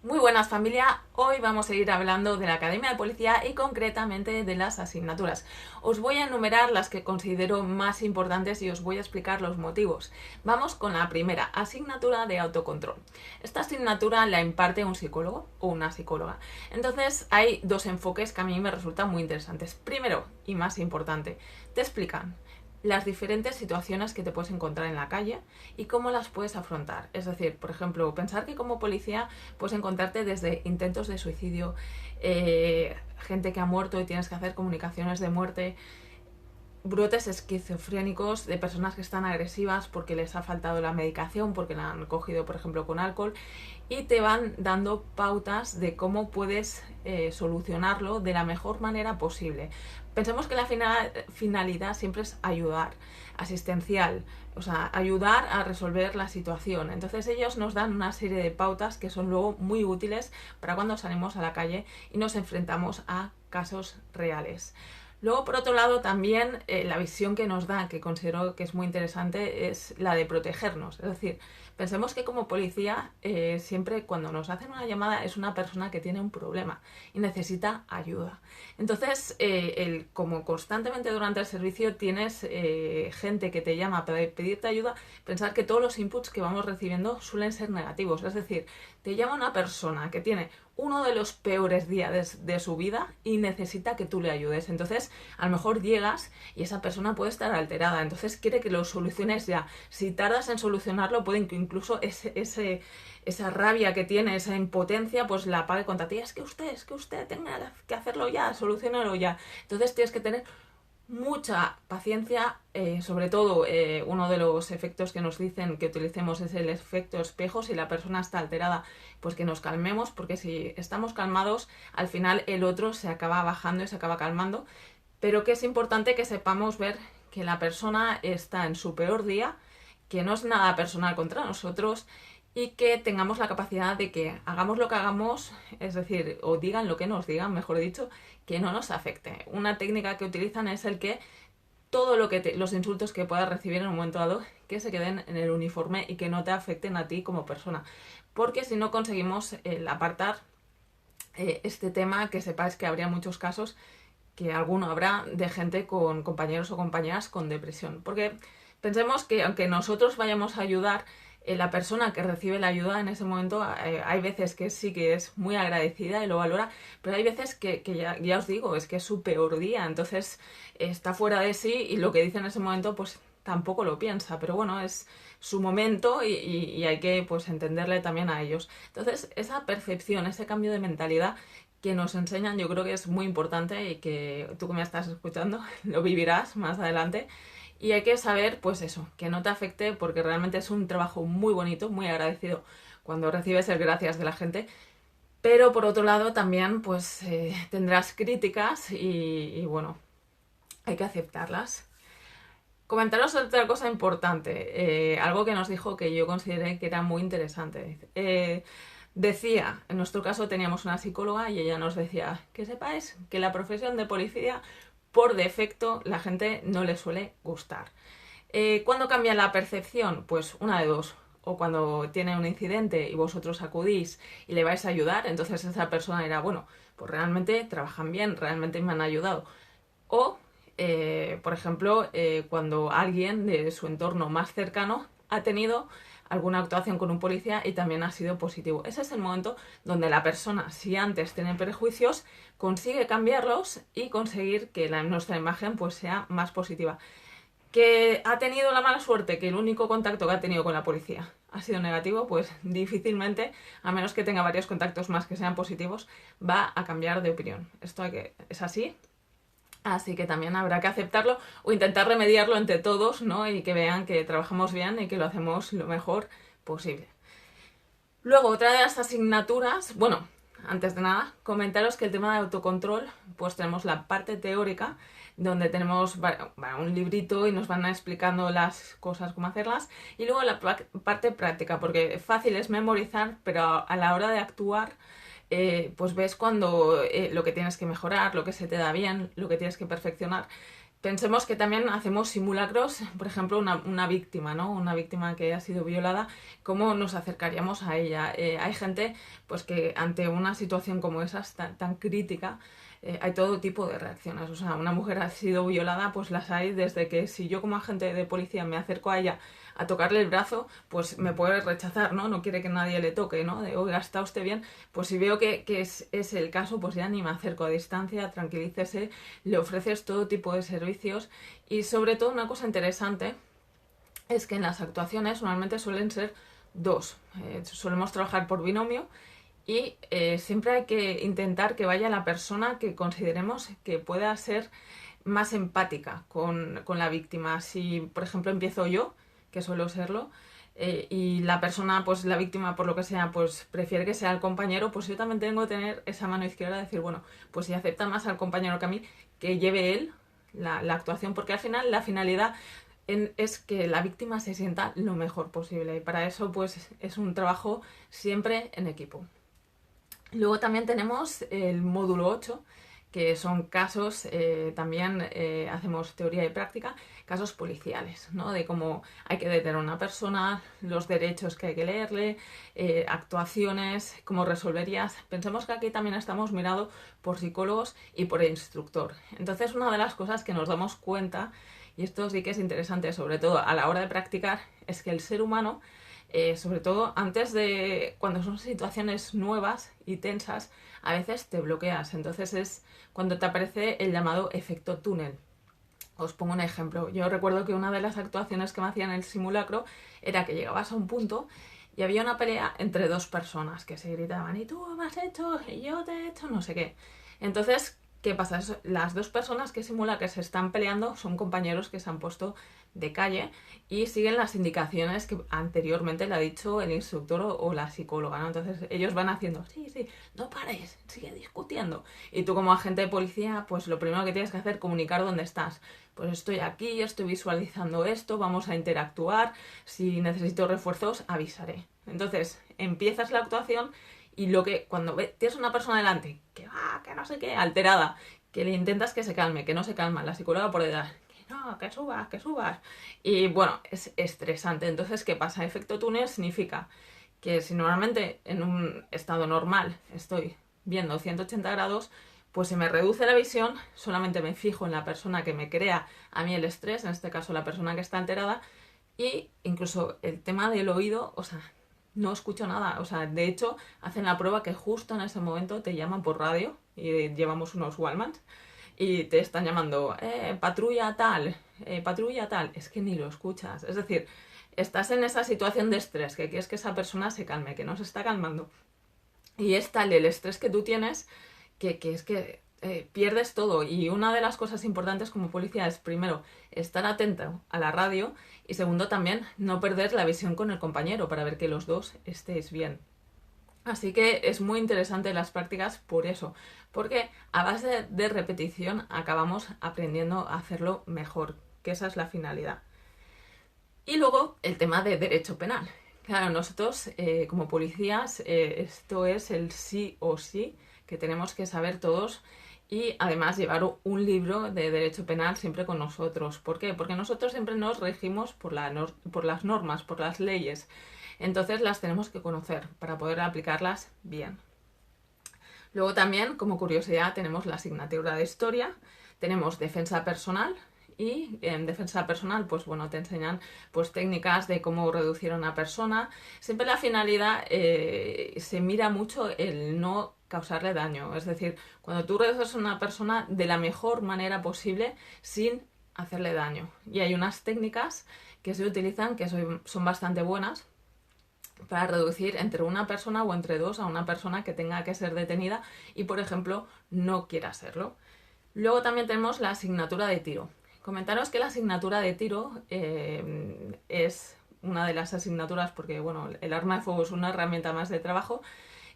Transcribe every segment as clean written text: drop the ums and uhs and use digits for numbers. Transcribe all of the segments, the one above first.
Muy buenas familia, hoy vamos a ir hablando de la Academia de Policía y concretamente de las asignaturas. Os voy a enumerar las que considero más importantes y os voy a explicar los motivos. Vamos con la primera, asignatura de autocontrol. Esta asignatura la imparte un psicólogo o una psicóloga. Entonces hay dos enfoques que a mí me resultan muy interesantes. Primero, y más importante, te explican las diferentes situaciones que te puedes encontrar en la calle y cómo las puedes afrontar. Es decir, por ejemplo, pensar que como policía puedes encontrarte desde intentos de suicidio, gente que ha muerto y tienes que hacer comunicaciones de muerte, brotes esquizofrénicos de personas que están agresivas porque les ha faltado la medicación, porque la han cogido, por ejemplo, con alcohol, y te van dando pautas de cómo puedes solucionarlo de la mejor manera posible. Pensemos que la finalidad siempre es ayudar, asistencial, o sea, ayudar a resolver la situación. Entonces ellos nos dan una serie de pautas que son luego muy útiles para cuando salimos a la calle y nos enfrentamos a casos reales. Luego, por otro lado, también la visión que nos da, que considero que es muy interesante, es la de protegernos. Es decir, pensemos que como policía, siempre cuando nos hacen una llamada es una persona que tiene un problema y necesita ayuda. Entonces, como constantemente durante el servicio tienes gente que te llama para pedirte ayuda, pensar que todos los inputs que vamos recibiendo suelen ser negativos. Es decir, te llama una persona que tiene uno de los peores días de su vida y necesita que tú le ayudes. Entonces, a lo mejor llegas y esa persona puede estar alterada, entonces quiere que lo soluciones ya. Si tardas en solucionarlo, pueden que incluso esa rabia que tiene, esa impotencia, pues la pague contra ti. Es que usted tenga que hacerlo ya, solucionarlo ya. Entonces tienes que tener mucha paciencia, sobre todo uno de los efectos que nos dicen que utilicemos es el efecto espejo. Si la persona está alterada, pues que nos calmemos, porque si estamos calmados, al final el otro se acaba bajando y se acaba calmando, pero que es importante que sepamos ver que la persona está en su peor día, que no es nada personal contra nosotros y que tengamos la capacidad de que hagamos lo que hagamos, es decir, o digan lo que nos digan, mejor dicho, que no nos afecte. Una técnica que utilizan es el que todo lo que los insultos que puedas recibir en un momento dado, que se queden en el uniforme y que no te afecten a ti como persona. Porque si no conseguimos apartar este tema, que sepáis que habría muchos casos, que alguno habrá, de gente con compañeros o compañeras con depresión. Porque pensemos que aunque nosotros vayamos a ayudar, la persona que recibe la ayuda en ese momento, hay veces que sí que es muy agradecida y lo valora, pero hay veces que ya os digo, es que es su peor día, entonces está fuera de sí y lo que dice en ese momento pues tampoco lo piensa, pero bueno, es su momento y hay que pues entenderle también a ellos. Entonces esa percepción, ese cambio de mentalidad que nos enseñan, yo creo que es muy importante y que tú que me estás escuchando lo vivirás más adelante. Y hay que saber, pues eso, que no te afecte porque realmente es un trabajo muy bonito, muy agradecido cuando recibes el gracias de la gente. Pero por otro lado también pues tendrás críticas y bueno, hay que aceptarlas. Comentaros otra cosa importante, algo que nos dijo que yo consideré que era muy interesante. Decía, en nuestro caso teníamos una psicóloga y ella nos decía que sepáis que la profesión de policía, por defecto, la gente no le suele gustar. ¿Cuándo cambia la percepción? Pues una de dos. O cuando tiene un incidente y vosotros acudís y le vais a ayudar, entonces esa persona dirá, bueno, pues realmente trabajan bien, realmente me han ayudado. O, por ejemplo, cuando alguien de su entorno más cercano ha tenido alguna actuación con un policía y también ha sido positivo. Ese es el momento donde la persona, si antes tiene prejuicios, consigue cambiarlos y conseguir que nuestra imagen pues sea más positiva. Que ha tenido la mala suerte que el único contacto que ha tenido con la policía ha sido negativo, pues difícilmente, a menos que tenga varios contactos más que sean positivos, va a cambiar de opinión. Esto es así. Así que también habrá que aceptarlo o intentar remediarlo entre todos, ¿no? Y que vean que trabajamos bien y que lo hacemos lo mejor posible. Luego, otra de las asignaturas, bueno, antes de nada, comentaros que el tema de autocontrol, pues tenemos la parte teórica, donde tenemos un librito y nos van explicando las cosas, cómo hacerlas, y luego la parte práctica, porque fácil es memorizar, pero a la hora de actuar, pues ves cuando lo que tienes que mejorar, lo que se te da bien, lo que tienes que perfeccionar. Pensemos que también hacemos simulacros, por ejemplo, una víctima, ¿no? Una víctima que ha sido violada, ¿cómo nos acercaríamos a ella? Hay gente pues que ante una situación como esa tan crítica, hay todo tipo de reacciones. O sea, una mujer ha sido violada, pues las hay desde que si yo como agente de policía me acerco a ella a tocarle el brazo, pues me puede rechazar, ¿no? No quiere que nadie le toque, ¿no? De, oiga, ¿está usted bien? Pues si veo que es el caso, pues ya ni me acerco a distancia, tranquilícese, le ofreces todo tipo de servicios y sobre todo una cosa interesante es que en las actuaciones normalmente suelen ser dos. Solemos trabajar por binomio y siempre hay que intentar que vaya la persona que consideremos que pueda ser más empática con la víctima. Si, por ejemplo, empiezo yo, que suelo serlo, y la persona, pues la víctima, por lo que sea, pues prefiere que sea el compañero, pues yo también tengo que tener esa mano izquierda de decir, bueno, pues si acepta más al compañero que a mí, que lleve él la actuación, porque al final la finalidad es que la víctima se sienta lo mejor posible y para eso pues es un trabajo siempre en equipo. Luego también tenemos el módulo 8, que son casos, también hacemos teoría y práctica, casos policiales, ¿no? De cómo hay que detener a una persona, los derechos que hay que leerle, actuaciones, cómo resolverías. Pensemos que aquí también estamos mirados por psicólogos y por instructor. Entonces, una de las cosas que nos damos cuenta, y esto sí que es interesante, sobre todo a la hora de practicar, es que el ser humano sobre todo antes de cuando son situaciones nuevas y tensas, a veces te bloqueas. Entonces es cuando te aparece el llamado efecto túnel. Os pongo un ejemplo. Yo recuerdo que una de las actuaciones que me hacían en el simulacro era que llegabas a un punto y había una pelea entre dos personas que se gritaban y tú me has hecho y yo te he hecho no sé qué. Entonces, ¿qué pasa? Las dos personas que simula que se están peleando son compañeros que se han puesto de calle y siguen las indicaciones que anteriormente le ha dicho el instructor o la psicóloga, ¿no? Entonces ellos van haciendo, sí, sí, no pares, sigue discutiendo. Y tú como agente de policía, pues lo primero que tienes que hacer es comunicar dónde estás. Pues estoy aquí, estoy visualizando esto, vamos a interactuar, si necesito refuerzos, avisaré. Entonces empiezas la actuación y lo que cuando tienes una persona delante que va, que no sé qué, alterada, que le intentas que se calme, que no se calma, la psicóloga por detrás, que no, que subas, que subas. Y bueno, es estresante. Entonces, ¿qué pasa? Efecto túnel significa que si normalmente en un estado normal estoy viendo 180 grados, pues se me reduce la visión, solamente me fijo en la persona que me crea a mí el estrés, en este caso la persona que está alterada, y incluso el tema del oído, o sea, no escucho nada. O sea, de hecho, hacen la prueba que justo en ese momento te llaman por radio y llevamos unos Wallmans y te están llamando, patrulla tal, patrulla tal. Es que ni lo escuchas. Es decir, estás en esa situación de estrés que quieres que esa persona se calme, que no se está calmando. Y es tal el estrés que tú tienes que es que pierdes todo. Y una de las cosas importantes como policía es, primero, estar atento a la radio y segundo, también no perder la visión con el compañero para ver que los dos estéis bien. Así que es muy interesante las prácticas por eso, porque a base de repetición acabamos aprendiendo a hacerlo mejor, que esa es la finalidad. Y luego el tema de derecho penal. Claro, nosotros como policías esto es el sí o sí que tenemos que saber todos y además llevar un libro de derecho penal siempre con nosotros. ¿Por qué? Porque nosotros siempre nos regimos por las normas, por las leyes. Entonces las tenemos que conocer para poder aplicarlas bien. Luego también, como curiosidad, tenemos la asignatura de historia, tenemos defensa personal y en defensa personal, pues bueno, te enseñan pues técnicas de cómo reducir a una persona. Siempre la finalidad se mira mucho el no causarle daño, es decir, cuando tú reduces a una persona de la mejor manera posible sin hacerle daño. Y hay unas técnicas que se utilizan que son bastante buenas para reducir entre una persona o entre dos a una persona que tenga que ser detenida y, por ejemplo, no quiera serlo. Luego también tenemos la asignatura de tiro. Comentaros que la asignatura de tiro es una de las asignaturas porque, bueno, el arma de fuego es una herramienta más de trabajo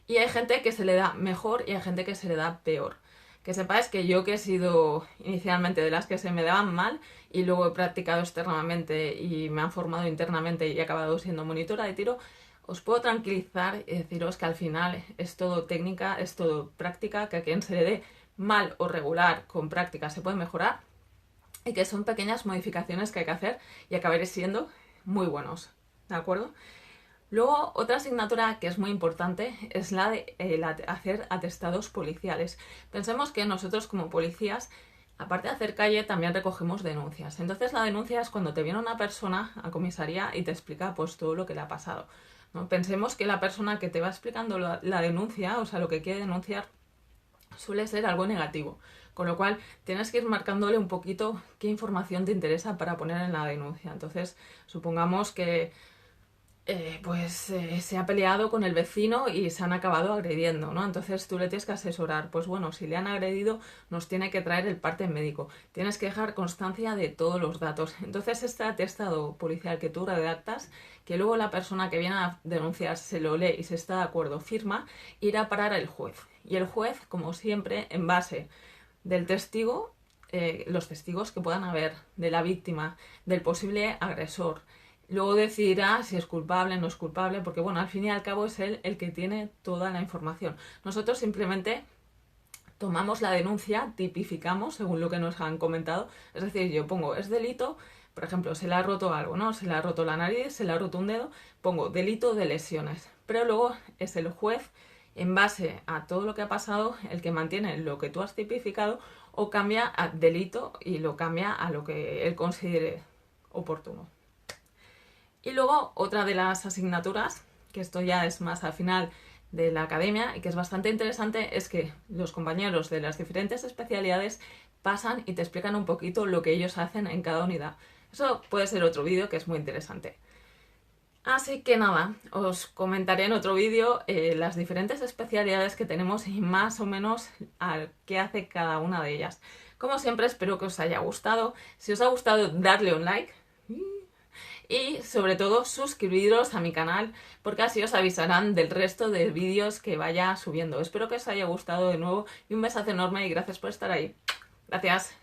y hay gente que se le da mejor y hay gente que se le da peor. Que sepáis que yo que he sido inicialmente de las que se me daban mal y luego he practicado externamente y me han formado internamente y he acabado siendo monitora de tiro, os puedo tranquilizar y deciros que al final es todo técnica, es todo práctica, que a quien se le dé mal o regular con práctica se puede mejorar y que son pequeñas modificaciones que hay que hacer y acabaréis siendo muy buenos, ¿de acuerdo? Luego, otra asignatura que es muy importante es la de hacer atestados policiales. Pensemos que nosotros como policías, aparte de hacer calle, también recogemos denuncias. Entonces la denuncia es cuando te viene una persona a comisaría y te explica pues todo lo que le ha pasado, ¿no? Pensemos que la persona que te va explicando la denuncia, o sea, lo que quiere denunciar, suele ser algo negativo. Con lo cual tienes que ir marcándole un poquito qué información te interesa para poner en la denuncia. Entonces, supongamos que se ha peleado con el vecino y se han acabado agrediendo, ¿no? Entonces tú le tienes que asesorar, pues bueno, si le han agredido nos tiene que traer el parte médico, tienes que dejar constancia de todos los datos. Entonces este atestado policial que tú redactas, que luego la persona que viene a denunciar se lo lee y se está de acuerdo, firma, irá a parar al juez. Y el juez, como siempre, en base del testigo, los testigos que puedan haber, de la víctima, del posible agresor, luego decidirá si es culpable o no es culpable, porque bueno, al fin y al cabo es él el que tiene toda la información. Nosotros simplemente tomamos la denuncia, tipificamos según lo que nos han comentado, es decir, yo pongo, es delito, por ejemplo, se le ha roto algo, ¿no? Se le ha roto la nariz, se le ha roto un dedo, pongo delito de lesiones, pero luego es el juez, en base a todo lo que ha pasado, el que mantiene lo que tú has tipificado o cambia a delito y lo cambia a lo que él considere oportuno. Y luego otra de las asignaturas, que esto ya es más al final de la academia y que es bastante interesante, es que los compañeros de las diferentes especialidades pasan y te explican un poquito lo que ellos hacen en cada unidad. Eso puede ser otro vídeo que es muy interesante. Así que nada, os comentaré en otro vídeo las diferentes especialidades que tenemos y más o menos qué hace cada una de ellas. Como siempre, espero que os haya gustado. Si os ha gustado, darle un like. Y sobre todo suscribiros a mi canal porque así os avisarán del resto de vídeos que vaya subiendo. Espero que os haya gustado de nuevo y un besazo enorme y gracias por estar ahí. Gracias.